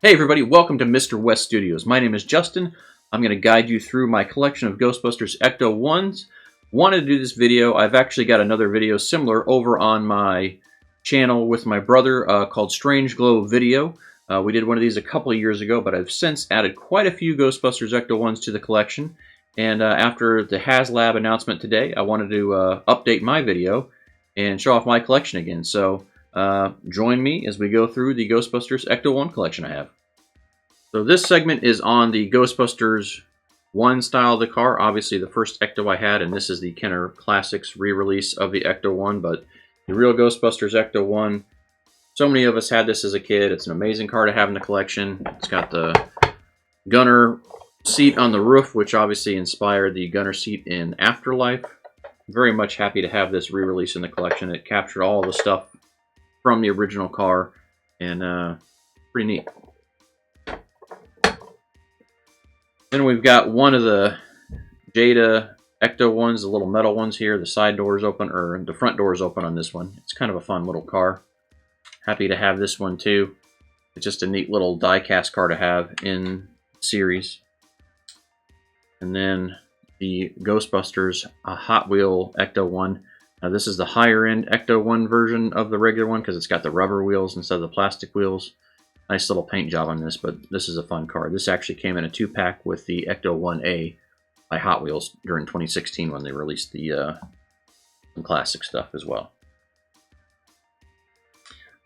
Hey everybody, welcome to Mr. West Studios. My name is Justin. I'm going to guide you through my collection of Ghostbusters Ecto1s. Wanted to do this video. I've actually got another video similar over on my channel with my brother called Strange Glow Video. We did one of these a couple of years ago, but I've since added quite a few Ghostbusters Ecto1s to the collection. And after the Haslab announcement today, I wanted to update my video and show off my collection again. So join me as we go through the Ghostbusters Ecto1 collection I have. So this segment is on the Ghostbusters 1 style of the car. Obviously the first Ecto I had, and this is the Kenner Classics re-release of the Ecto1, but the real Ghostbusters Ecto1, so many of us had this as a kid. It's an amazing car to have in the collection. It's got the gunner seat on the roof, which obviously inspired the gunner seat in Afterlife. Very much happy to have this re-release in the collection. It captured all the stuff from the original car, and pretty neat. Then we've got one of the Jada Ecto1s, the little metal ones here. The side door is open, or the front door is open on this one. It's kind of a fun little car. Happy to have this one too. It's just a neat little die-cast car to have in series. And then the Ghostbusters Hot Wheel Ecto1. Now this is the higher end Ecto1 version of the regular one because it's got the rubber wheels instead of the plastic wheels. Nice little paint job on this, but this is a fun car. This actually came in a 2-pack with the Ecto1A by Hot Wheels during 2016 when they released the some classic stuff as well.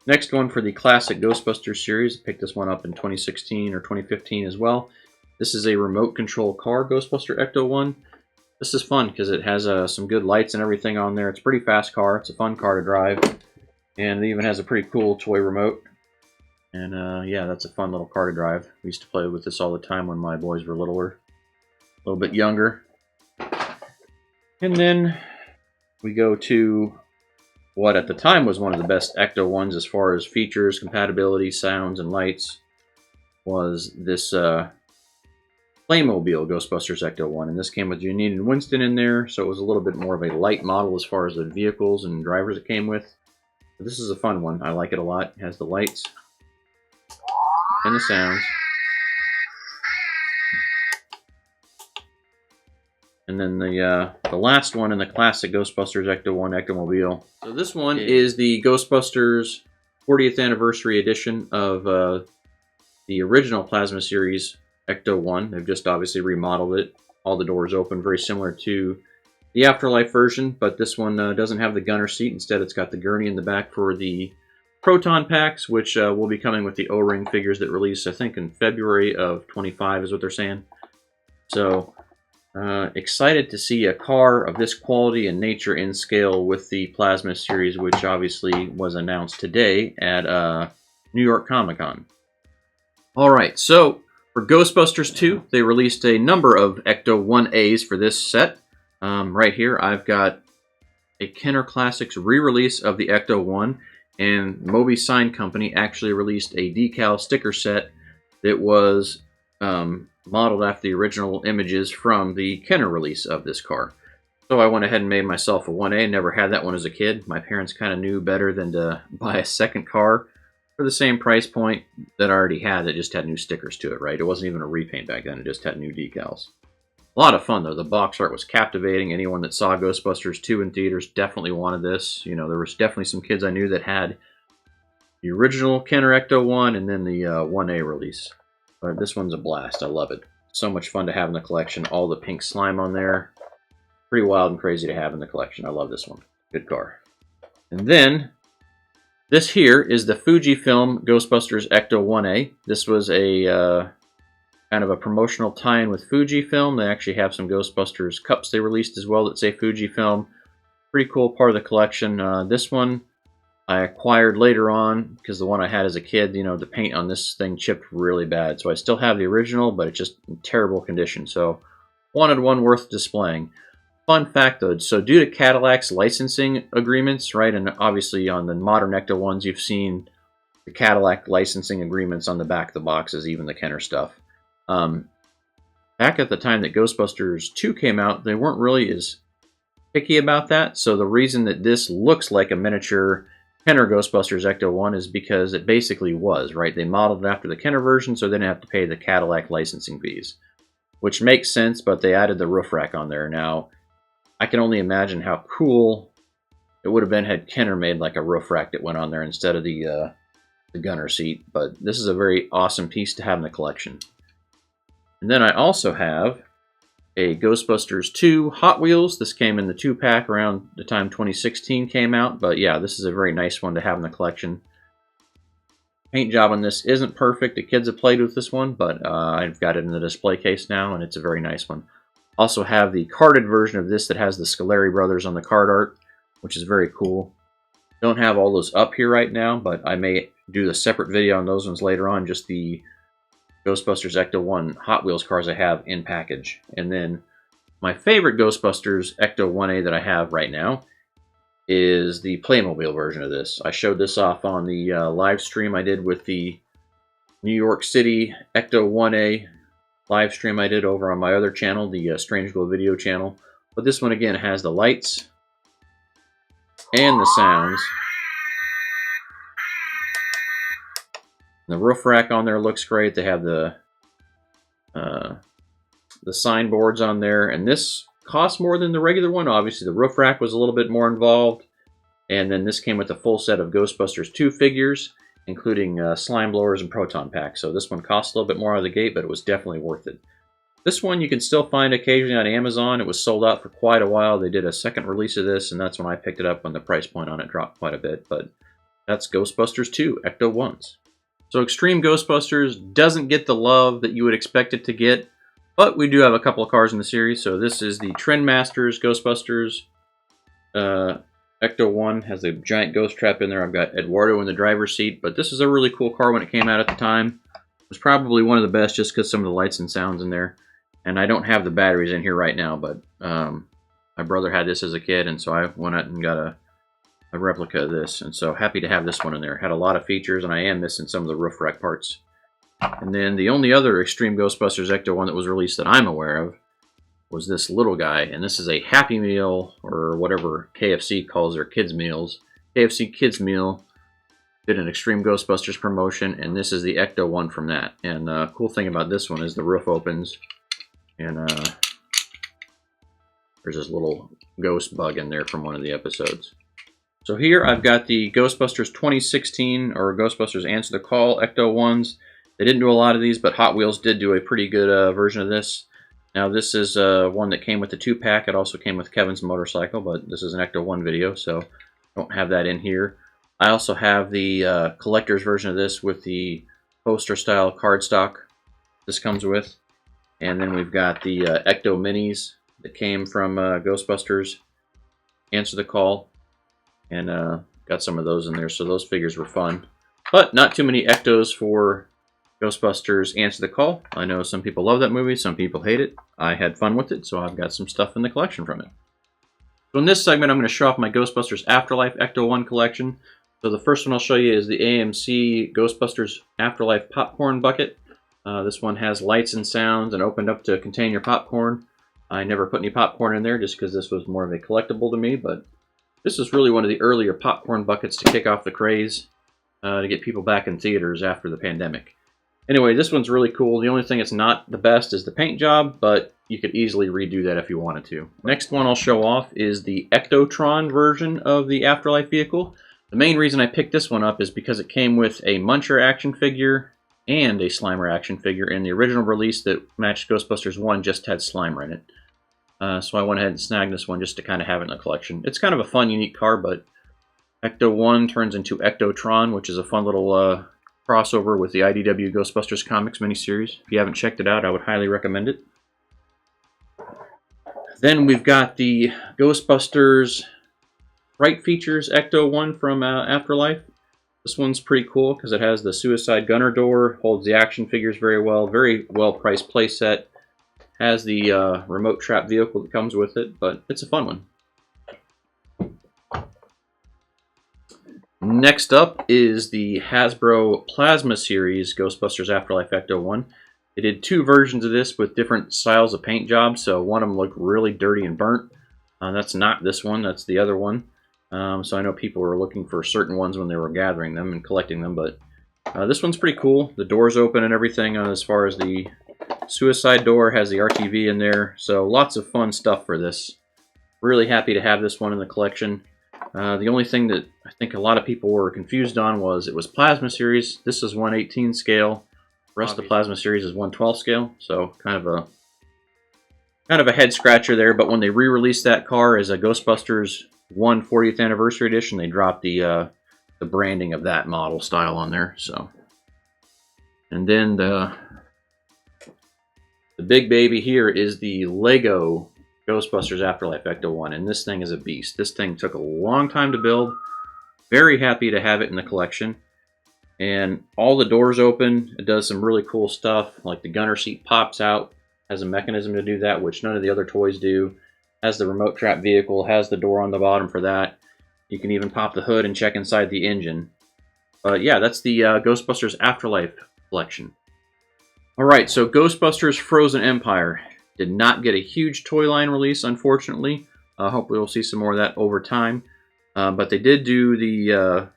Next one for the classic Ghostbusters series. I picked this one up in 2016 or 2015 as well. This is a remote control car, Ghostbuster Ecto1. This is fun because it has some good lights and everything on there. It's a pretty fast car. It's a fun car to drive. And it even has a pretty cool toy remote. And yeah, that's a fun little car to drive. We used to play with this all the time when my boys were littler, a little bit younger. And then we go to what at the time was one of the best Ecto1s as far as features, compatibility, sounds, and lights, was this Playmobil Ghostbusters Ecto1. And this came with Janine and Winston in there, so it was a little bit more of a light model as far as the vehicles and drivers it came with. But this is a fun one. I like it a lot. It has the lights and the sounds. And then the last one in the classic Ghostbusters Ecto1 Ectomobile. So this one is the Ghostbusters 40th anniversary edition of the original Plasma series Ecto1. They've just obviously remodeled it. All the doors open, very similar to the Afterlife version, but this one doesn't have the gunner seat. Instead, it's got the gurney in the back for the Proton packs, which will be coming with the O-ring figures that release, I think, in February of 25 is what they're saying. So, excited to see a car of this quality and nature in scale with the Plasma series, which obviously was announced today at New York Comic Con. Alright, so for Ghostbusters 2, they released a number of Ecto1As for this set. Right here, I've got a Kenner Classics re-release of the Ecto1. And Moby Sign Company actually released a decal sticker set that was modeled after the original images from the Kenner release of this car. So I went ahead and made myself a 1A. Never had that one as a kid. My parents kind of knew better than to buy a second car for the same price point that I already had. That just had new stickers to it, right? It wasn't even a repaint back then. It just had new decals. A lot of fun, though. The box art was captivating. Anyone that saw Ghostbusters 2 in theaters definitely wanted this. You know, there was definitely some kids I knew that had the original Kenner Ecto1 and then the 1A release. But this one's a blast. I love it. So much fun to have in the collection. All the pink slime on there. Pretty wild and crazy to have in the collection. I love this one. Good car. And then, this here is the Fujifilm Ghostbusters Ecto1A. This was a kind of a promotional tie-in with Fujifilm. They actually have some Ghostbusters cups they released as well that say Fujifilm. Pretty cool part of the collection. This one I acquired later on because the one I had as a kid, you know, the paint on this thing chipped really bad. So I still have the original, but it's just in terrible condition. So wanted one worth displaying. Fun fact though, so due to Cadillac's licensing agreements, right, and obviously on the modern Ecto1s you've seen the Cadillac licensing agreements on the back of the boxes, even the Kenner stuff. Back at the time that Ghostbusters 2 came out, they weren't really as picky about that. So the reason that this looks like a miniature Kenner Ghostbusters Ecto-1 is because it basically was, right? They modeled it after the Kenner version, so they didn't have to pay the Cadillac licensing fees. Which makes sense, but they added the roof rack on there. Now, I can only imagine how cool it would have been had Kenner made like a roof rack that went on there instead of the gunner seat. But this is a very awesome piece to have in the collection. And then I also have a Ghostbusters 2 Hot Wheels. This came in the 2-pack around the time 2016 came out. But yeah, this is a very nice one to have in the collection. Paint job on this isn't perfect. The kids have played with this one, but I've got it in the display case now, and it's a very nice one. Also have the carded version of this that has the Scoleri brothers on the card art, which is very cool. Don't have all those up here right now, but I may do a separate video on those ones later on, just the Ghostbusters Ecto-1 Hot Wheels cars I have in package. And then my favorite Ghostbusters Ecto-1A that I have right now is the Playmobil version of this. I showed this off on the live stream I did with the New York City Ecto-1A live stream I did over on my other channel, the Strange Glow video channel. But this one again has the lights and the sounds. The roof rack on there looks great. They have the signboards on there, and this cost more than the regular one. Obviously, the roof rack was a little bit more involved, and then this came with a full set of Ghostbusters 2 figures, including slime blowers and proton packs. So this one cost a little bit more out of the gate, but it was definitely worth it. This one you can still find occasionally on Amazon. It was sold out for quite a while. They did a second release of this, and that's when I picked it up when the price point on it dropped quite a bit. But that's Ghostbusters 2 Ecto-1s. So Extreme Ghostbusters doesn't get the love that you would expect it to get, but we do have a couple of cars in the series. So this is the Trendmasters Ghostbusters Ecto-1. Has a giant ghost trap in there. I've got Eduardo in the driver's seat, but this is a really cool car when it came out at the time. It was probably one of the best just because some of the lights and sounds in there. And I don't have the batteries in here right now, but my brother had this as a kid, and so I went out and got a replica of this. And so happy to have this one in there. Had a lot of features, and I am missing some of the roof rack parts. And then the only other Extreme Ghostbusters Ecto-1 that was released that I'm aware of was this little guy. And this is a Happy Meal, or whatever KFC calls their kids' meals. KFC Kids Meal did an Extreme Ghostbusters promotion, and this is the Ecto-1 from that. And the cool thing about this one is the roof opens, and there's this little ghost bug in there from one of the episodes. So here I've got the Ghostbusters 2016, or Ghostbusters Answer the Call Ecto-1s. They didn't do a lot of these, but Hot Wheels did do a pretty good version of this. Now this is one that came with the 2-pack. It also came with Kevin's motorcycle, but this is an Ecto-1 video, so don't have that in here. I also have the collector's version of this with the poster-style cardstock this comes with. And then we've got the Ecto Minis that came from Ghostbusters Answer the Call. And got some of those in there, so those figures were fun. But not too many Ectos for Ghostbusters Answer the Call. I know some people love that movie, some people hate it. I had fun with it, so I've got some stuff in the collection from it. So in this segment, I'm going to show off my Ghostbusters Afterlife Ecto-1 collection. So the first one I'll show you is the AMC Ghostbusters Afterlife Popcorn Bucket. This one has lights and sounds and opened up to contain your popcorn. I never put any popcorn in there just because this was more of a collectible to me, but this is really one of the earlier popcorn buckets to kick off the craze to get people back in theaters after the pandemic. Anyway, this one's really cool. The only thing that's not the best is the paint job, but you could easily redo that if you wanted to. Next one I'll show off is the Ectotron version of the Afterlife vehicle. The main reason I picked this one up is because it came with a Muncher action figure and a Slimer action figure. In the original release that matched Ghostbusters 1 just had Slimer in it. So I went ahead and snagged this one just to kind of have it in the collection. It's kind of a fun, unique car, but Ecto-1 turns into Ectotron, which is a fun little crossover with the IDW Ghostbusters comics miniseries. If you haven't checked it out, I would highly recommend it. Then we've got the Ghostbusters Fright Features Ecto-1 from Afterlife. This one's pretty cool because it has the suicide gunner door, holds the action figures very well priced playset. Has the remote trap vehicle that comes with it, but it's a fun one. Next up is the Hasbro Plasma Series Ghostbusters Afterlife Ecto-1. They did 2 versions of this with different styles of paint jobs, so one of them looked really dirty and burnt. That's not this one, that's the other one. So I know people were looking for certain ones when they were gathering them and collecting them, but this one's pretty cool. The door's open and everything as far as the suicide door, has the RTV in there, so lots of fun stuff for this. Really happy to have this one in the collection. The only thing that I think a lot of people were confused on was it was Plasma Series. This is 1/18 scale. The rest of the Plasma Series is 1/12 scale, so kind of a head scratcher there. But when they re-released that car as a Ghostbusters 1 40th Anniversary Edition, they dropped the branding of that model style on there. So, and then the big baby here is the Lego Ghostbusters Afterlife Ecto1, and this thing is a beast. This thing took a long time to build. Very happy to have it in the collection. And all the doors open. It does some really cool stuff, like the gunner seat pops out, has a mechanism to do that, which none of the other toys do. Has the remote trap vehicle, has the door on the bottom for that. You can even pop the hood and check inside the engine. But yeah, that's the Ghostbusters Afterlife collection. Alright, so Ghostbusters Frozen Empire did not get a huge toy line release, unfortunately. Hopefully we'll see some more of that over time. But they did do the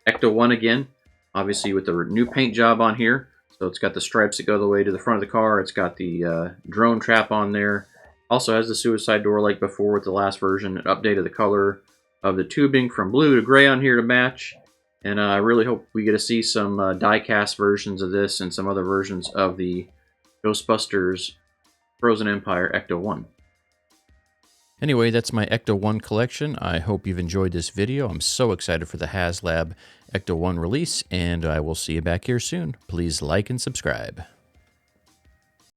Ecto1 again, obviously with the new paint job on here. So it's got the stripes that go the way to the front of the car. It's got the drone trap on there. Also has the suicide door like before with the last version. It updated the color of the tubing from blue to gray on here to match. And I really hope we get to see some die-cast versions of this and some other versions of the Ghostbusters Frozen Empire Ecto1. Anyway, that's my Ecto1 collection. I hope you've enjoyed this video. I'm so excited for the Haslab Ecto1 release, and I will see you back here soon. Please like and subscribe.